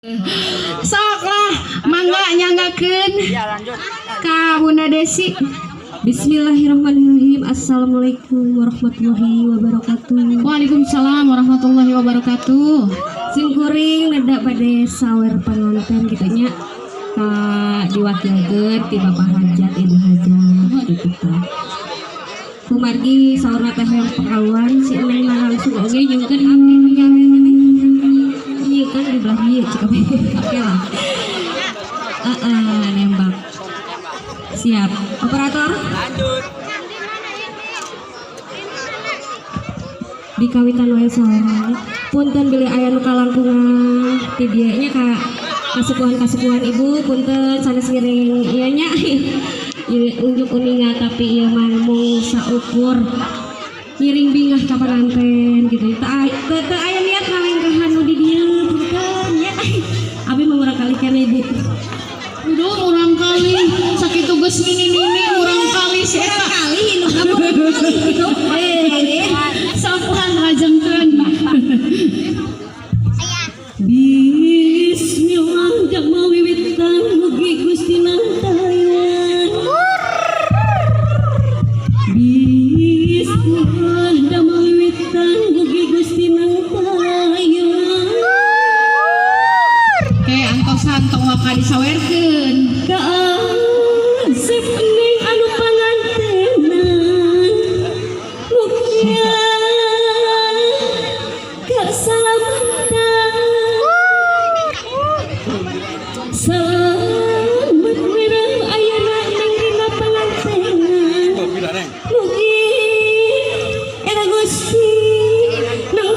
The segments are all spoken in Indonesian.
Sok lah, mangga nyanggakeun ka Bunda Desi. Bismillahirrahmanirrahim. Assalamualaikum warahmatullahi wabarakatuh. Waalaikumsalam warahmatullahi wabarakatuh. Simkuring neda bade sawer panonton gitu nya diwakilkeun ti Bapak Hajat Ibu Hajat gitu tah. Kumargi saurna teh yang pakawan si Neng langsung oge jeung iya kan di belah ieu cik oke lah. Nembak. Siap. Operator. Lanjut. Dikawitan wae saha. Punten bilih aya nu kalangkungan ti dieu nya ka kasepuhan Ibu punten sanes ngiring ieu nya. Unjuk uninga tapi ieu mah mung saukur ngiring bingah ka pananten gitu. Teu aya niat ngalengkehan nu di dieu punten nya. Abi mah urang kali keneh Ibu. Duh, urang kali sakitu geus nini urang kali si eta Kali nu kamu sapuhan ngajengkeun. Bismillah jama wiwitan mugi Gusti nantayan. Bismillah jama wiwitan mugi Gusti nantayan. Antos santong waka disawerkeun. Kaasep ning anu pangantenan mugia kasalamatan selamat wirang ayeuna ning dina pangantenan mugi eta Gusti nang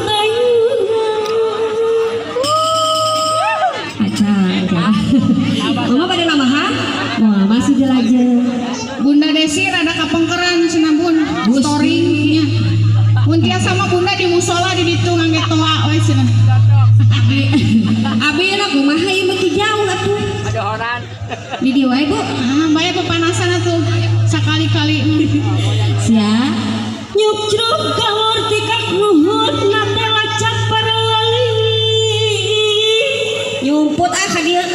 Mama pada namaha? Wah, masih jelajah. Bunda Desi rada kapengkeran cenah Bun. Story-nya. Mun tiasa mah Bunda di musola di ditu ngangge toa we cenah. Abi na kumaha ieu mah jauh atuh. Ada orang. Di dieu wae, Bu. Bae pepanasan atuh sakali-kali. Sia. Nyuk jruk kalor tikak nuhut na teh lacak para wali. Nyumput ka dieu.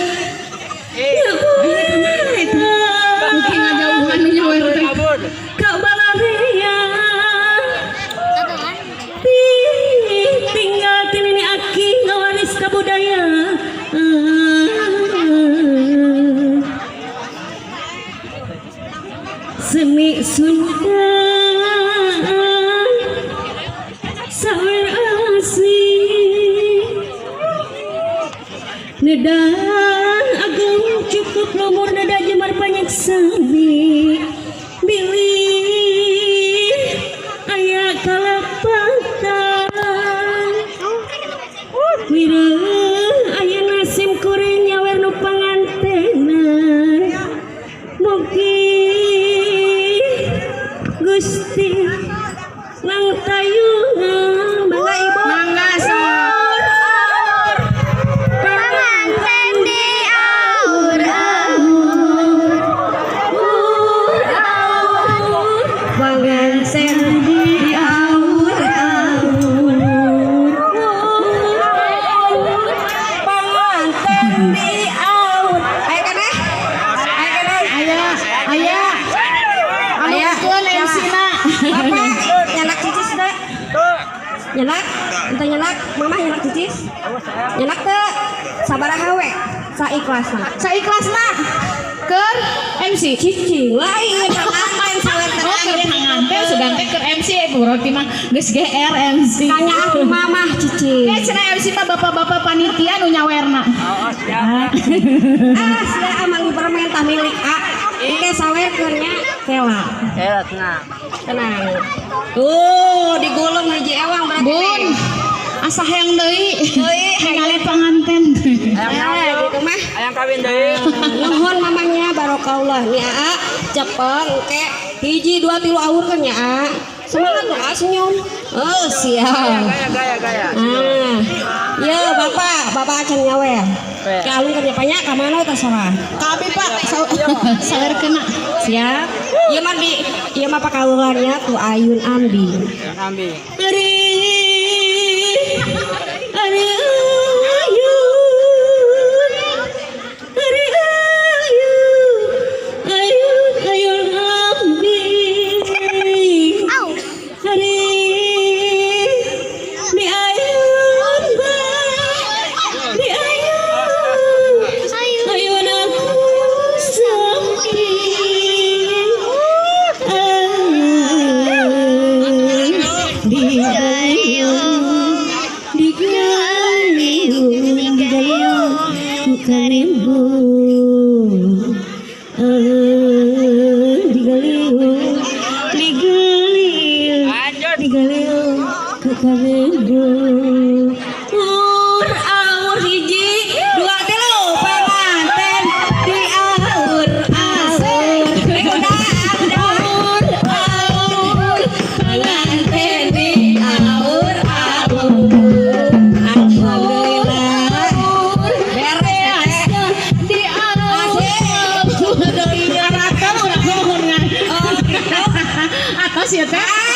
Mungkin ngajauhan nu nyawer teh. Tinggal tinini aki ngawaris kabudaya. Seni Sunda sawer asih nedan ageng cukup lumur neda jemar banyak sabi bilih aya kalapatan wireuh aya nasim kuring nyawer nu pangantenan mugi Gusti nang tayungan mangga Ibu Mangga saur. panganten di panganten di panganten di ayo keneh Aya. Alungkeun MC-na. Bapak nyanak cicis teh nyanak entah nyanak mama nyanak cicis nyanak teh sabaraha we saikhlasna Saikhlasna keur MC. cicing lain panganten sawer Oh, keur teh panganten sugan teh keur MC berarti mah geus GR MC. tanya aku mamah cicing Kayak cenah MC mah bapak-bapak panitia nu nyawerna. Oh, siap. sia amang permen tah milik engke sawerkeunnya kela tenang tuh digulung hiji ewang berarti Bun, asa hayang deui. Deui, Ningali panganten. gitu mah Ayang kawin deui. nuhun mamanya barokallah nih cepeng engke hiji 2 3 awurkeun nya semangat lu senyum oh siap Gaya. ya bapak acan nyawer kalung kerja banyak ka mana terserah Kabi Pak, sawerkeun. siap ieu mah pakawulannya tuh Ayun Ambi Ambi. Ari karibu digaliung digaliung ke karibu aur hiji dua tilu penganten di aur penganten di aur alhamdulillah beres di atas ya teh